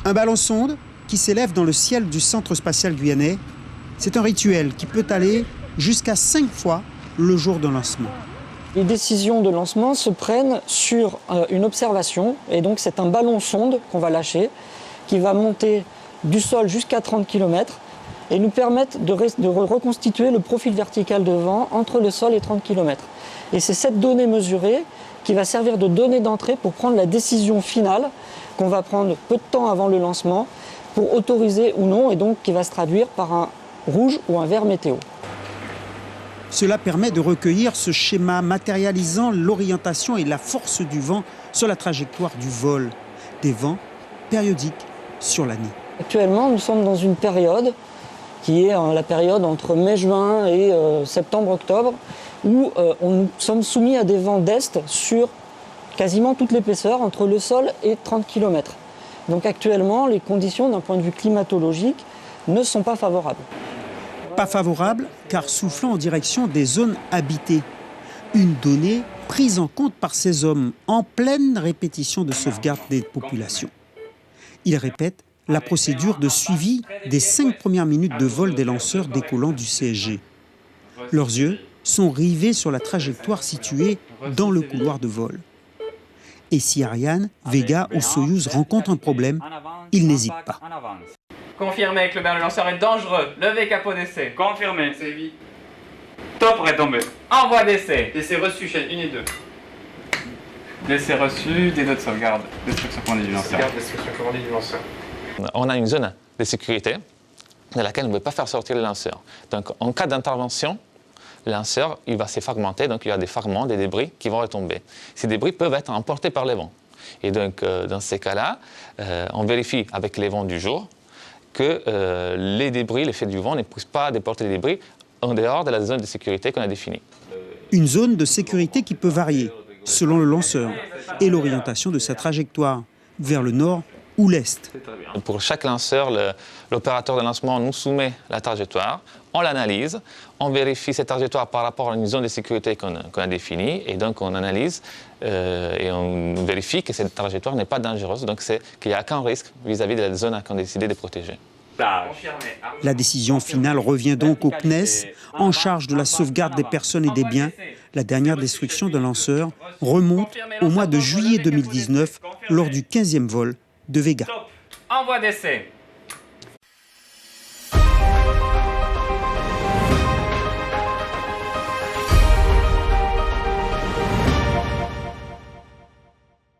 Un ballon sonde qui s'élève dans le ciel du centre spatial guyanais. C'est un rituel qui peut aller jusqu'à 5 fois le jour de lancement. Les décisions de lancement se prennent sur une observation, et donc c'est un ballon sonde qu'on va lâcher, qui va monter du sol jusqu'à 30 km et nous permettre de reconstituer le profil vertical de vent entre le sol et 30 km. Et c'est cette donnée mesurée qui va servir de donnée d'entrée pour prendre la décision finale qu'on va prendre peu de temps avant le lancement pour autoriser ou non, et donc qui va se traduire par un rouge ou un vert météo. Cela permet de recueillir ce schéma matérialisant l'orientation et la force du vent sur la trajectoire du vol. Des vents périodiques sur l'année. Actuellement, nous sommes dans une période qui est la période entre mai-juin et septembre-octobre, où nous sommes soumis à des vents d'est sur quasiment toute l'épaisseur, entre le sol et 30 km. Donc actuellement, les conditions d'un point de vue climatologique ne sont pas favorables. Pas favorable car soufflant en direction des zones habitées. Une donnée prise en compte par ces hommes en pleine répétition de sauvegarde des populations. Ils répètent la procédure de suivi des 5 premières minutes de vol des lanceurs décollant du CSG. Leurs yeux sont rivés sur la trajectoire située dans le couloir de vol. Et si Ariane, Vega ou Soyouz rencontrent un problème, ils n'hésitent pas. Confirmé que le lanceur est dangereux. Levez capot d'essai. Confirmé. C'est vite. Top retombé. Envoi d'essai. Essai reçu, chaîne 1 et 2. L'essai reçu, des notes de sauvegarde. Destruction commandée du lanceur. Sauvegarde, destruction commandée du lanceur. On a une zone de sécurité dans laquelle on ne peut pas faire sortir le lanceur. Donc en cas d'intervention, le lanceur il va se fragmenter, donc il y a des fragments, des débris qui vont retomber. Ces débris peuvent être emportés par les vents. Et donc dans ces cas-là, on vérifie avec les vents du jour que les débris, l'effet du vent ne pousse pas à déporter les débris en dehors de la zone de sécurité qu'on a définie. Une zone de sécurité qui peut varier selon le lanceur et l'orientation de sa trajectoire, vers le nord ou l'est. Pour chaque lanceur, l'opérateur de lancement nous soumet la trajectoire, on l'analyse, on vérifie cette trajectoire par rapport à une zone de sécurité qu'on a définie, et donc on analyse et on vérifie que cette trajectoire n'est pas dangereuse, donc qu'il n'y a aucun risque vis-à-vis de la zone qu'on a décidé de protéger. La décision finale revient donc au CNES, en charge de la sauvegarde des personnes et des biens. La dernière destruction d'un lanceur remonte au mois de juillet 2019, lors du 15e vol de Vega. Envoi d'essai.